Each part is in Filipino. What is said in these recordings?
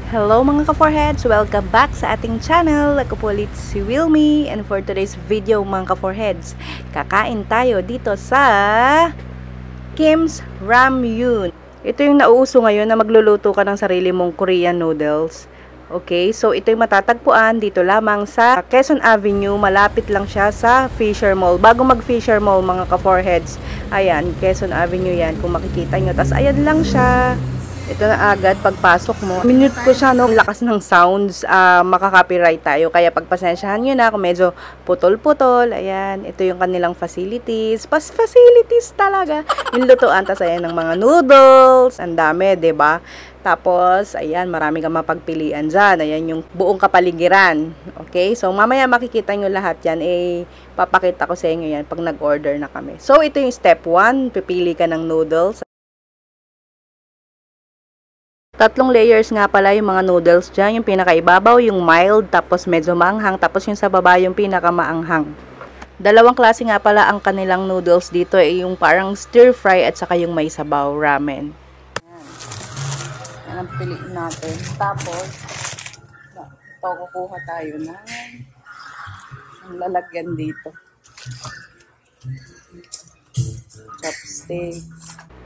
Hello mga ka-4heads! Welcome back sa ating channel. Ako po ulit si Wilmy, and for today's video mga ka-4heads, kakain tayo dito sa Kim's Ramyun. Ito yung nauuso ngayon na magluluto ka ng sarili mong Korean noodles. Okay, so ito yung matatagpuan dito lamang sa Quezon Avenue. Malapit lang siya sa Fisher Mall. Bago mag Fisher Mall mga ka-4heads, ayan, Quezon Avenue yan kung makikita nyo. Tapos ayan lang siya. Ito na agad pagpasok mo. Minute ko siya, no? Lakas ng sounds, makaka-copyright tayo. Kaya pagpasensyahan nyo na kung medyo putol-putol. Ayan, ito yung kanilang facilities. Facilities talaga. Yung lutuan, tas ayan ng mga noodles. Ang dami, 'di ba? Tapos, ayan, marami kang mapagpilian dyan. Ayan yung buong kapaligiran. Okay? So, mamaya makikita nyo lahat yan. Papakita ko sa inyo yan pag nag-order na kami. So, ito yung step 1. Pipili ka ng noodles. 3 layers nga pala yung mga noodles dyan. Yung pinakaibabaw, yung mild, tapos medyo maanghang, tapos yung sa baba, yung pinakamaanghang. 2 klase nga pala ang kanilang noodles dito, yung parang stir fry at saka yung may sabaw, ramen. Yan ang piliin natin. Tapos, ito kukuha tayo ng lalagyan dito. Chopsticks.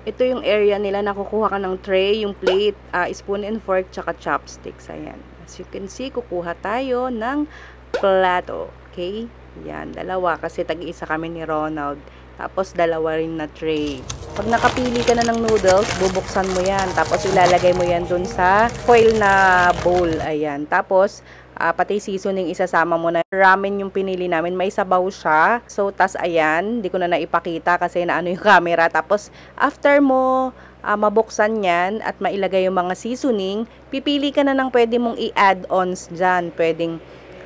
Ito yung area nila na kukuha ka ng tray, yung plate, spoon and fork, tsaka chopsticks. Ayan. As you can see, kukuha tayo ng plato. Okay? Yan, 2 kasi tag-iisa kami ni Ronald. Tapos 2 rin na tray. Pag nakapili ka na ng noodles, bubuksan mo yan. Tapos ilalagay mo yan dun sa foil na bowl. Ayan. Tapos, pati seasoning isasama mo na. Ramen yung pinili namin, may sabaw siya. So, tas ayan, di ko na naipakita kasi naano yung camera. Tapos, after mo mabuksan yan at mailagay yung mga seasoning, pipili ka na ng pwede mong i-add-ons dyan. Pwedeng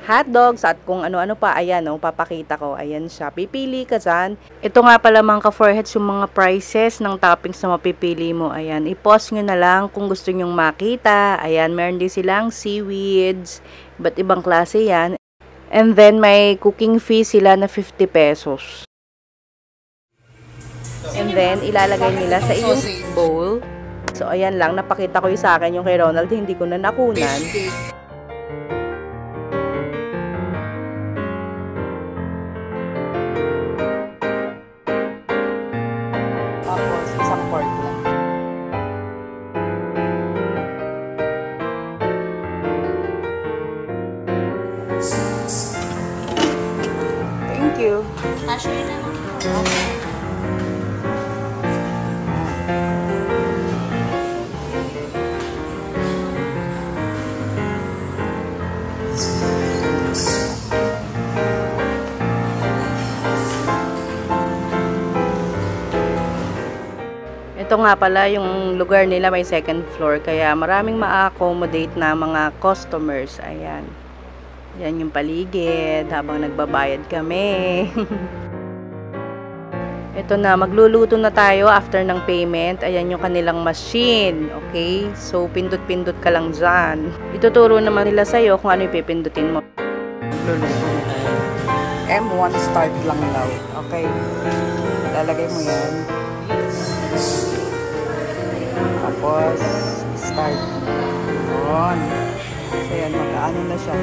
hotdogs at kung ano-ano pa. Ayan, papakita ko. Ayan siya. Pipili ka dyan. Ito nga pala mga ka-4heads, yung mga prices ng toppings na mapipili mo. Ayan, i-pause nyo na lang kung gusto nyong makita. Ayan, meron din silang seaweeds. Iba't ibang klase yan. And then, may cooking fee sila na 50 pesos. And then, ilalagay nila sa iyong bowl. So, ayan lang. Napakita ko yung sa akin yung kay Ronald. Hindi ko na nakunan. Tapos, isang pork lang. Thank you. Ashley naman. Ito nga pala yung lugar nila, may second floor, kaya maraming ma-accommodate na mga customers. Ayan. Yan yung paligid habang nagbabayad kami. Ito na, magluluto na tayo after ng payment. Ayan yung kanilang machine. Okay? So, pindot-pindot ka lang dyan. Ituturo naman nila sa'yo kung ano yung pipindutin mo. Magluluto na tayo. M1 start lang daw. Okay? Lalagay mo yan. Tapos, start. Yun. So, yan, mag-ano na siya.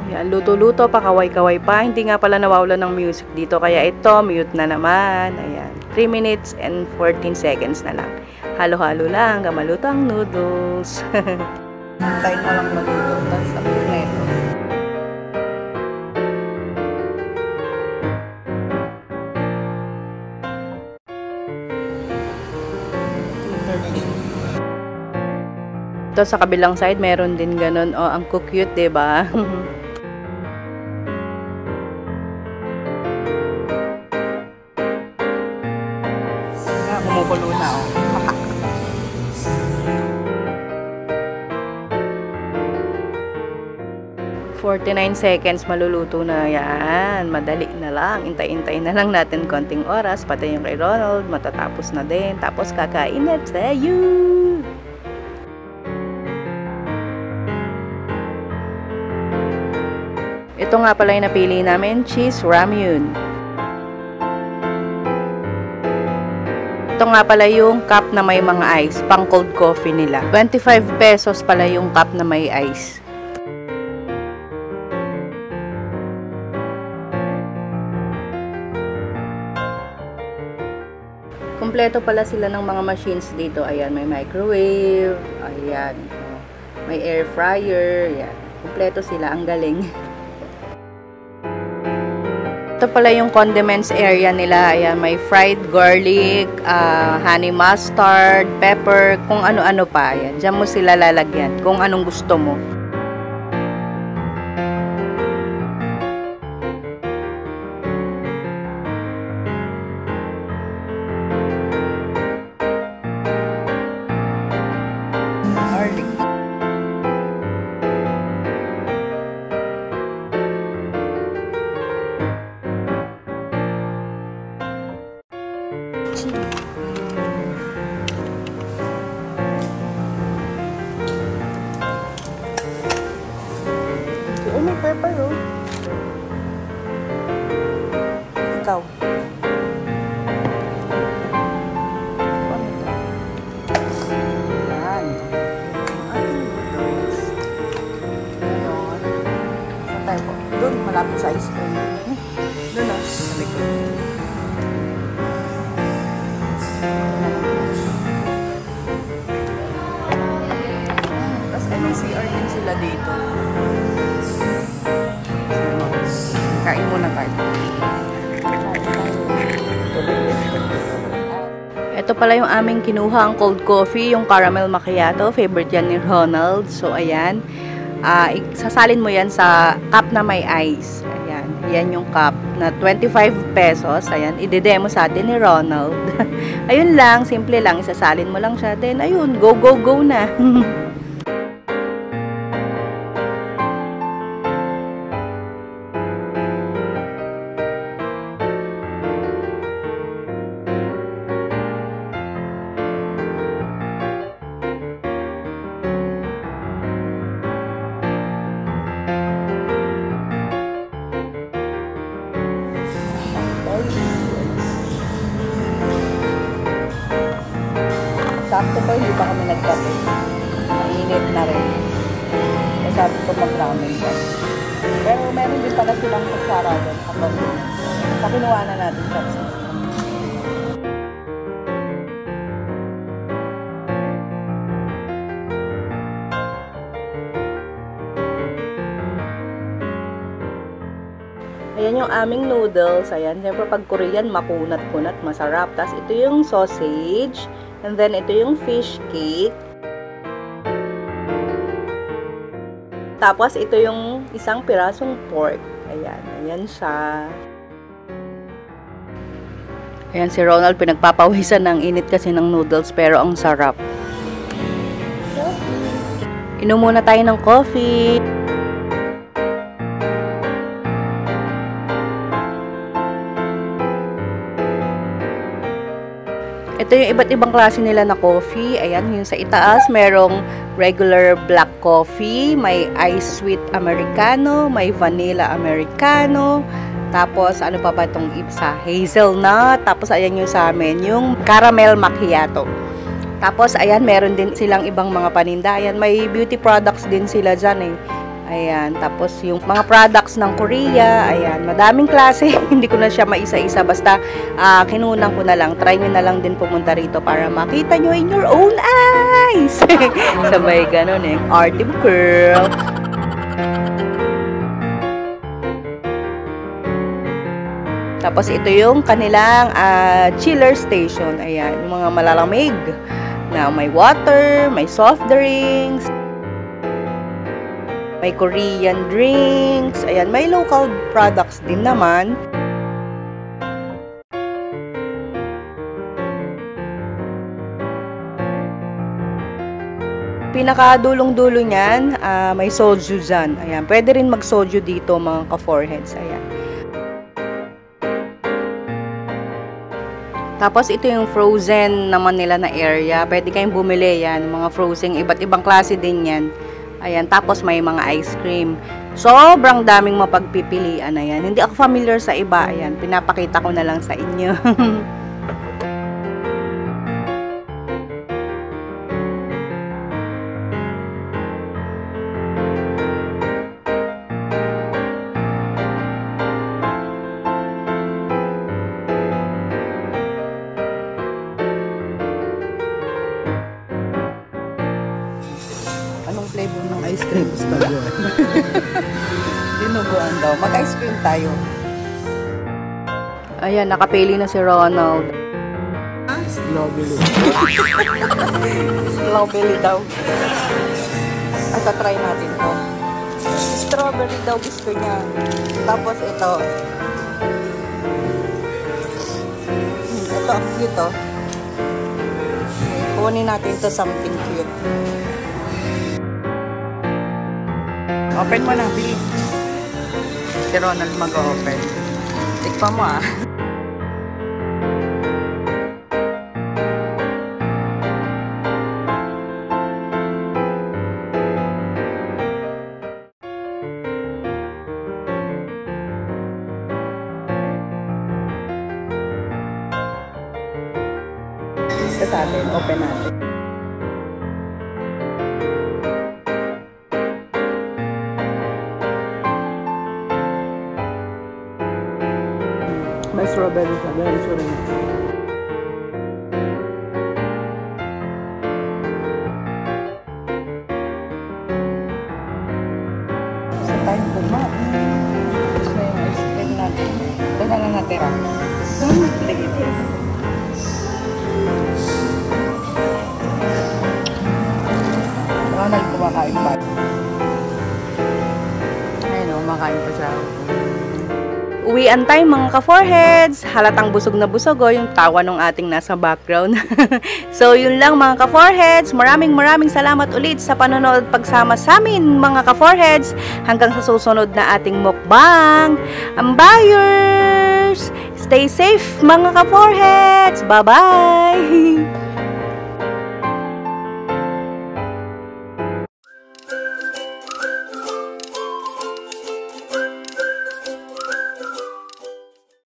Yan, luto-luto pa, kaway-kaway pa. Hindi nga pala nawawala ng music dito. Kaya ito, mute na naman. Ayan. 3 minutes and 14 seconds na lang. Halo-halo lang, gamaluto ang noodles. Hintayin mo lang maluto. Tapos, upload na ito. Ito sa kabilang side, meron din ganun. Oh, ang cute, 'di ba? Kumukulo na, oh. 49 seconds, maluluto na yan. Madali na lang. Intay-intay na lang natin konting oras. Pati yung kay Ronald, matatapos na din. Tapos kakain na tayo. Ito nga pala yung napili namin, cheese ramyun. Ito nga pala yung cup na may mga ice, pang cold coffee nila. 25 pesos pala yung cup na may ice. Kompleto pala sila ng mga machines dito. Ayan, may microwave, ayan, may air fryer, ayan. Kompleto sila, ang galing. Ito pala yung condiments area nila. Ayan, may fried garlic, honey mustard, pepper, kung ano-ano pa. Ayan, dyan mo sila lalagyan kung anong gusto mo. Garlic. Oh, may pepper, oh. Ikaw. Yan. Ating noodles. Ganon. Saan tayo po? Doon, malapit sa ice cream. Doon, oh. Sa likod. Tapos, may CR din sila dito. Kain muna tayo. Ito pala yung aming kinuha ang cold coffee, yung caramel macchiato. Favorite yan ni Ronald. So, ayan. Sasalin mo yan sa cup na may ice. Ayan. Yan yung cup na 25 pesos. Ayan. Ide-demo sa atin ni Ronald. Ayun lang. Simple lang. Isasalin mo lang siya. Then, ayun. Go, go, go na. Sakto po, hindi pa kami nagkape. Mainit na rin. Kaya sabi ko mag-ramen ka. Pero meron din pala silang kutsara doon. Sa kinuha na natin sa Ayan yung aming noodles. Ayan, siyempre pag Korean, makunat-kunat, masarap. Tapos ito yung sausage. And then ito yung fish cake. Tapos ito yung isang pirasong pork. Ayan, ayan siya. Ayan si Ronald, pinagpapawisan ng init kasi ng noodles, pero ang sarap. Inom muna tayo ng coffee. Ito yung iba't ibang klase nila na coffee. Ayan, yung sa itaas, merong regular black coffee, may ice sweet americano, may vanilla americano, tapos ano pa ba itong isa? Hazelnut, tapos ayan yung sa amin, yung caramel macchiato. Tapos ayan, meron din silang ibang mga paninda. Ayan, may beauty products din sila dyan eh. Ayan, tapos yung mga products ng Korea, ayan, madaming klase. Hindi ko na siya maisa-isa, basta kinunan ko na lang. Try nyo na lang din pumunta rito para makita nyo in your own eyes. Sabay ganun eh, arty girl. Tapos ito yung kanilang chiller station. Ayan, yung mga malalamig na may water, may soft drinks, may Korean drinks. Ayan, may local products din naman. Pinakadulong-dulo niyan, may soju dyan. Ayan, pwede rin mag-soju dito mga ka-foreheads. Ayan. Tapos ito yung frozen naman nila na area. Pwede kayong bumili yan. Mga frozen, iba't ibang klase din yan. Ayan, tapos may mga ice cream. Sobrang daming mapagpipilian na yan. Hindi ako familiar sa iba. Ayan, pinapakita ko na lang sa inyo. dinuguan daw. Mag-ice cream tayo. Ayan, nakapili na si Ronald. Strawberry. Strawberry daw. At try natin to. Strawberry daw gusto niya. Tapos ito. Ito, ang cute oh. Kunin natin to something cute. Open mo na, bilis. Si Ronald mag-open. Tikpa mo ah. Sa atin, open natin. May strawberry siya. Very sure. Sa time ko ma. Gusto na yung ice cream natin. Ito na lang natira. Ronald kumakain pa. Ayun o, kumakain pa siya. Uwian time mga ka-foreheads. Halatang busog na busog o yung tawa ng ating nasa background. So yun lang mga ka-foreheads. Maraming salamat ulit sa panonood at pagsama sa amin mga ka-foreheads. Hanggang sa susunod na ating mukbang. Buyers! Stay safe mga ka-foreheads! Bye-bye!